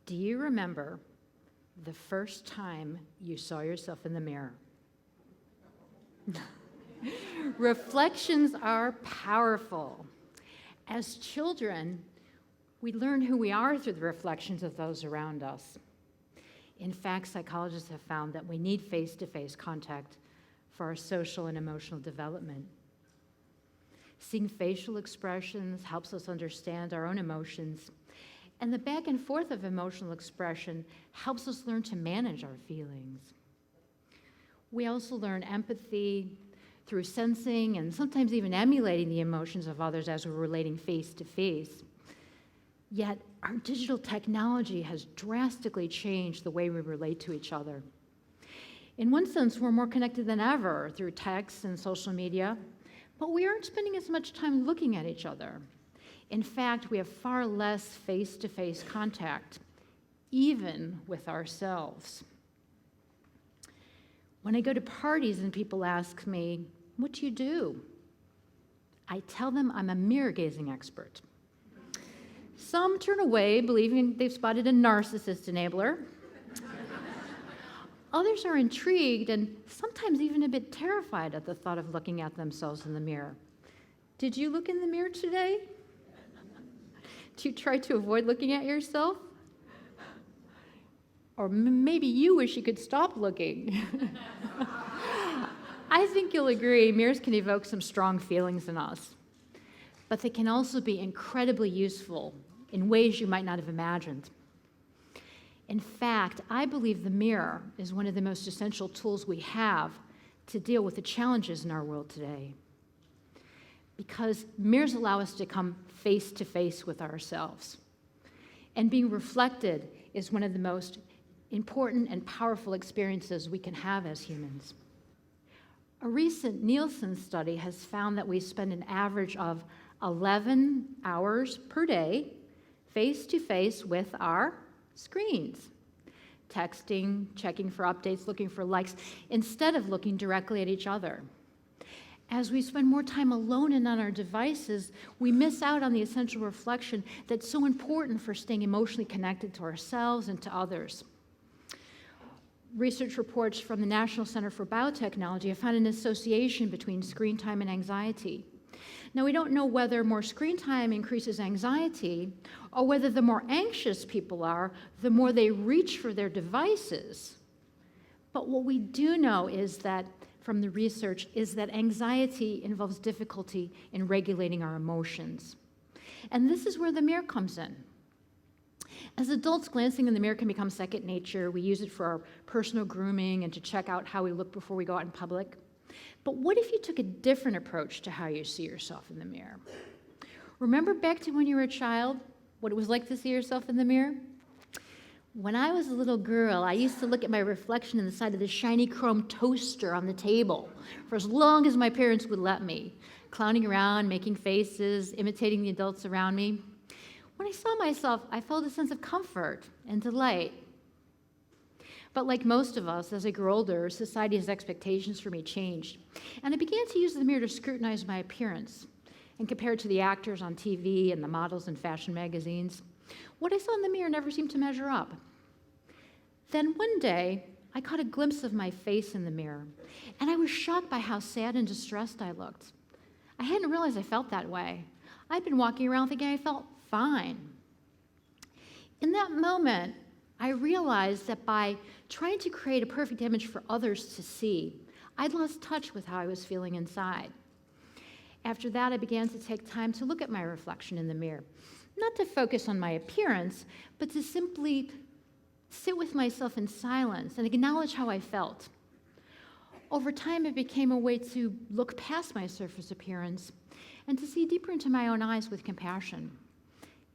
Do you remember the first time you saw yourself in the mirror? Reflections are powerful. As children, we learn who we are through the reflections of those around us. In fact, psychologists have found that we need face-to-face contact for our social and emotional development. Seeing facial expressions helps us understand our own emotions, and the back and forth of emotional expression helps us learn to manage our feelings. We also learn empathy through sensing and sometimes even emulating the emotions of others as we're relating face-to-face. Yet, our digital technology has drastically changed the way we relate to each other. In one sense, we're more connected than ever through text and social media, but we aren't spending as much time looking at each other. In fact, we have far less face-to-face contact, even with ourselves. When I go to parties and people ask me, "What do you do?" I tell them I'm a mirror-gazing expert. Some turn away, believing they've spotted a narcissist enabler. Others are intrigued and sometimes even a bit terrified at the thought of looking at themselves in the mirror. Did you look in the mirror today? Do you try to avoid looking at yourself? Or maybe you wish you could stop looking. I think you'll agree, mirrors can evoke some strong feelings in us, but they can also be incredibly useful in ways you might not have imagined. In fact, I believe the mirror is one of the most essential tools we have to deal with the challenges in our world today, because mirrors allow us to come face to face with ourselves. And being reflected is one of the most important and powerful experiences we can have as humans. A recent Nielsen study has found that we spend an average of 11 hours per day face-to-face with our screens, texting, checking for updates, looking for likes, instead of looking directly at each other. As we spend more time alone and on our devices, we miss out on the essential reflection that's so important for staying emotionally connected to ourselves and to others. Research reports from the National Center for Biotechnology have found an association between screen time and anxiety. Now, we don't know whether more screen time increases anxiety or whether the more anxious people are, the more they reach for their devices. But what we do know is that, from the research, is that anxiety involves difficulty in regulating our emotions. And this is where the mirror comes in. As adults, glancing in the mirror can become second nature. We use it for our personal grooming and to check out how we look before we go out in public. But what if you took a different approach to how you see yourself in the mirror? Remember back to when you were a child, what it was like to see yourself in the mirror? When I was a little girl, I used to look at my reflection in the side of the shiny chrome toaster on the table for as long as my parents would let me, clowning around, making faces, imitating the adults around me. When I saw myself, I felt a sense of comfort and delight. But like most of us, as I grew older, society's expectations for me changed. And I began to use the mirror to scrutinize my appearance and compare it to the actors on TV and the models in fashion magazines. What I saw in the mirror never seemed to measure up. Then one day, I caught a glimpse of my face in the mirror, and I was shocked by how sad and distressed I looked. I hadn't realized I felt that way. I'd been walking around thinking I felt fine. In that moment, I realized that by trying to create a perfect image for others to see, I'd lost touch with how I was feeling inside. After that, I began to take time to look at my reflection in the mirror, not to focus on my appearance, but to simply sit with myself in silence and acknowledge how I felt. Over time, it became a way to look past my surface appearance and to see deeper into my own eyes with compassion.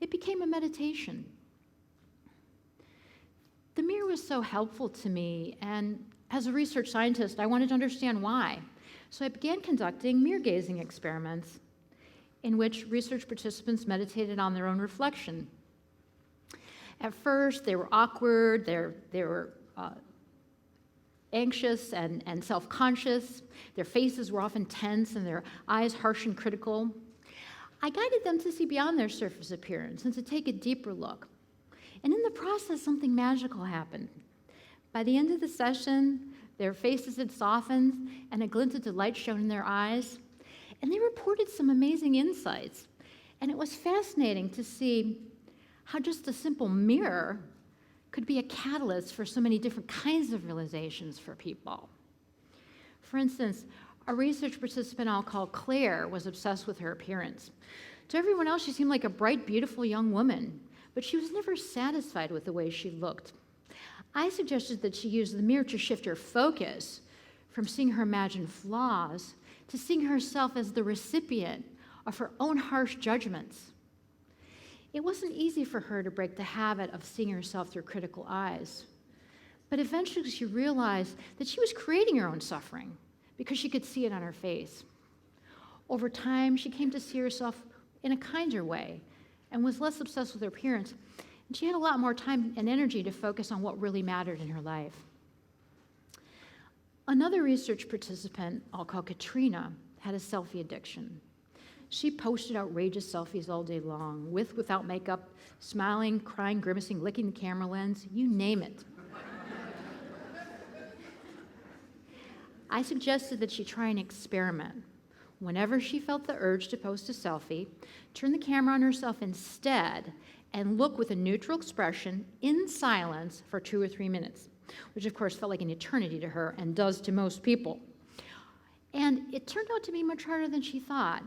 It became a meditation. The mirror was so helpful to me, and as a research scientist, I wanted to understand why. So I began conducting mirror-gazing experiments in which research participants meditated on their own reflection. At first, they were awkward, they were anxious and self-conscious. Their faces were often tense and their eyes harsh and critical. I guided them to see beyond their surface appearance and to take a deeper look. And in the process, something magical happened. By the end of the session, their faces had softened and a glint of delight shone in their eyes. And they reported some amazing insights. And it was fascinating to see how just a simple mirror could be a catalyst for so many different kinds of realizations for people. For instance, a research participant I'll call Claire was obsessed with her appearance. To everyone else, she seemed like a bright, beautiful young woman, but she was never satisfied with the way she looked. I suggested that she use the mirror to shift her focus from seeing her imagined flaws to seeing herself as the recipient of her own harsh judgments. It wasn't easy for her to break the habit of seeing herself through critical eyes, but eventually she realized that she was creating her own suffering because she could see it on her face. Over time, she came to see herself in a kinder way and was less obsessed with her appearance, and she had a lot more time and energy to focus on what really mattered in her life. Another research participant, I'll call Katrina, had a selfie addiction. She posted outrageous selfies all day long, with, without makeup, smiling, crying, grimacing, licking the camera lens, you name it. I suggested that she try an experiment. Whenever she felt the urge to post a selfie, turn the camera on herself instead and look with a neutral expression in silence for 2 or 3 minutes, which of course felt like an eternity to her and does to most people. And it turned out to be much harder than she thought.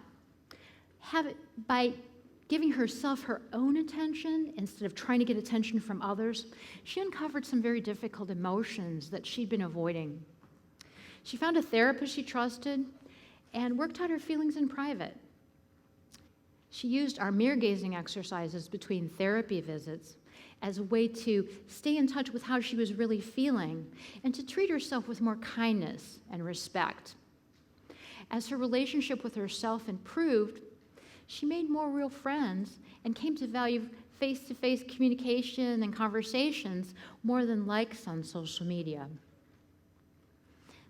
By giving herself her own attention instead of trying to get attention from others, she uncovered some very difficult emotions that she'd been avoiding. She found a therapist she trusted and worked out her feelings in private. She used our mirror-gazing exercises between therapy visits as a way to stay in touch with how she was really feeling and to treat herself with more kindness and respect. As her relationship with herself improved, she made more real friends and came to value face-to-face communication and conversations more than likes on social media.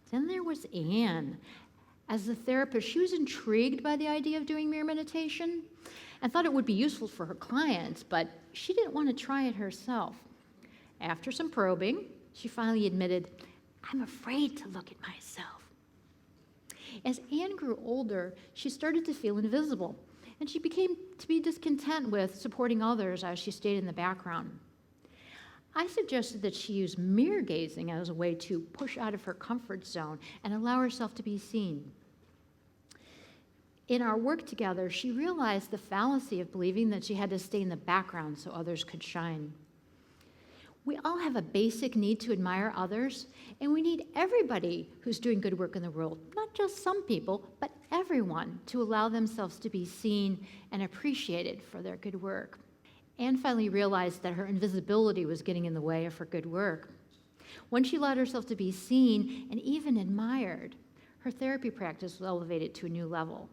Then there was Anne. As a therapist, she was intrigued by the idea of doing mirror meditation and thought it would be useful for her clients, but she didn't want to try it herself. After some probing, she finally admitted, "I'm afraid to look at myself." As Anne grew older, she started to feel invisible, and she became to be discontent with supporting others as she stayed in the background. I suggested that she use mirror gazing as a way to push out of her comfort zone and allow herself to be seen. In our work together, she realized the fallacy of believing that she had to stay in the background so others could shine. We all have a basic need to admire others, and we need everybody who's doing good work in the world, not just some people, but everyone, to allow themselves to be seen and appreciated for their good work. Anne finally realized that her invisibility was getting in the way of her good work. When she allowed herself to be seen and even admired, her therapy practice was elevated to a new level.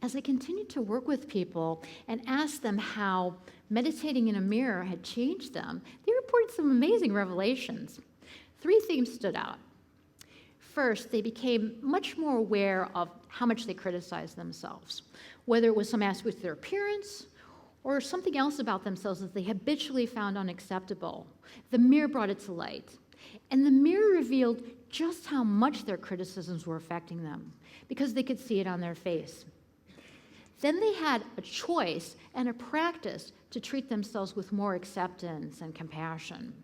As I continued to work with people and asked them how meditating in a mirror had changed them, they reported some amazing revelations. 3 themes stood out. First, they became much more aware of how much they criticized themselves, whether it was some aspect of their appearance or something else about themselves that they habitually found unacceptable. The mirror brought it to light. And the mirror revealed just how much their criticisms were affecting them because they could see it on their face. Then they had a choice and a practice to treat themselves with more acceptance and compassion.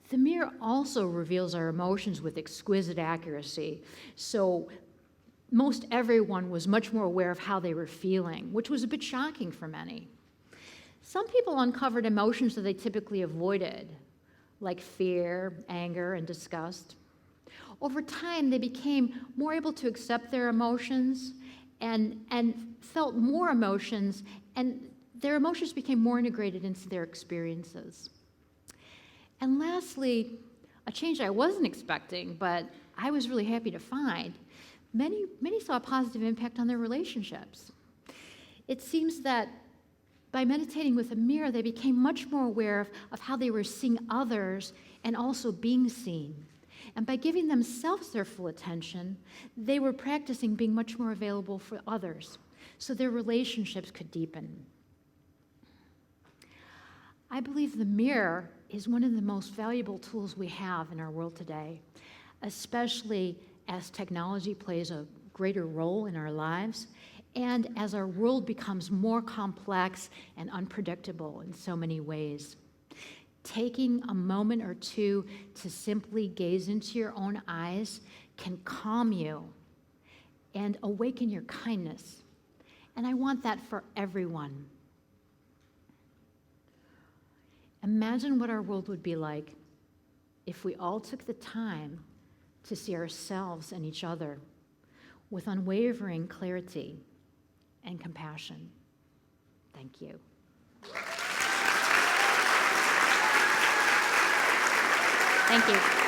The mirror also reveals our emotions with exquisite accuracy. So most everyone was much more aware of how they were feeling, which was a bit shocking for many. Some people uncovered emotions that they typically avoided, like fear, anger, and disgust. Over time, they became more able to accept their emotions and felt more emotions, and their emotions became more integrated into their experiences. And lastly, a change I wasn't expecting, but I was really happy to find, many saw a positive impact on their relationships. It seems that by meditating with a mirror, they became much more aware of how they were seeing others and also being seen. And by giving themselves their full attention, they were practicing being much more available for others, so their relationships could deepen. I believe the mirror is one of the most valuable tools we have in our world today, especially as technology plays a greater role in our lives and as our world becomes more complex and unpredictable in so many ways. Taking a moment or two to simply gaze into your own eyes can calm you and awaken your kindness. And I want that for everyone. Imagine what our world would be like if we all took the time to see ourselves and each other with unwavering clarity and compassion. Thank you. Thank you.